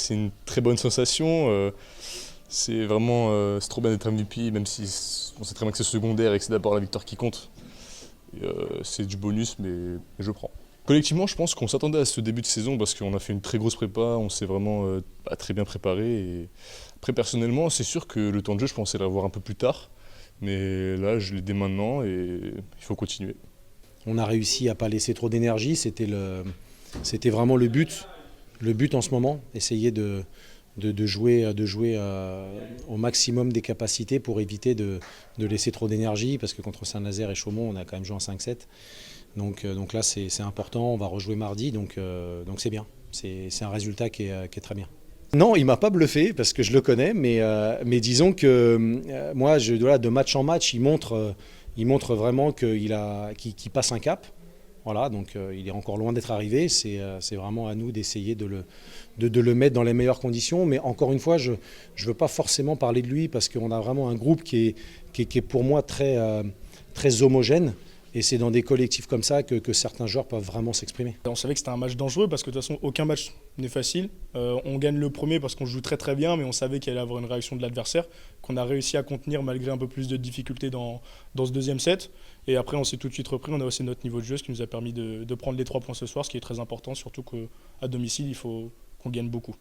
c'est une très bonne sensation. C'est vraiment c'est trop bien d'être MVP, même si on sait très bien que c'est secondaire et que c'est d'abord la victoire qui compte. C'est du bonus, mais je prends. Collectivement, je pense qu'on s'attendait à ce début de saison parce qu'on a fait une très grosse prépa, on s'est vraiment très bien préparé. Et après, personnellement, c'est sûr que le temps de jeu, je pensais l'avoir un peu plus tard. Mais là, je l'ai dès maintenant et il faut continuer. On a réussi à ne pas laisser trop d'énergie, c'était vraiment le but en ce moment, essayer de jouer au maximum des capacités pour éviter de laisser trop d'énergie, parce que contre Saint-Nazaire et Chaumont, on a quand même joué en 5-7. Donc là, c'est important, on va rejouer mardi, donc c'est bien. C'est un résultat qui est très bien. Non, il ne m'a pas bluffé parce que je le connais, mais disons que moi, voilà, de match en match, il montre vraiment qu'il passe un cap. Voilà, donc il est encore loin d'être arrivé. C'est vraiment à nous d'essayer de le mettre dans les meilleures conditions. Mais encore une fois, je ne veux pas forcément parler de lui parce qu'on a vraiment un groupe qui est pour moi très homogène. Et c'est dans des collectifs comme ça que certains joueurs peuvent vraiment s'exprimer. On savait que c'était un match dangereux parce que de toute façon, aucun match n'est facile. On gagne le premier parce qu'on joue très très bien, mais on savait qu'il allait y avoir une réaction de l'adversaire, qu'on a réussi à contenir malgré un peu plus de difficultés dans ce deuxième set. Et après, on s'est tout de suite repris, on a aussi notre niveau de jeu, ce qui nous a permis de prendre les 3 points ce soir, ce qui est très important, surtout qu'à domicile, il faut qu'on gagne beaucoup.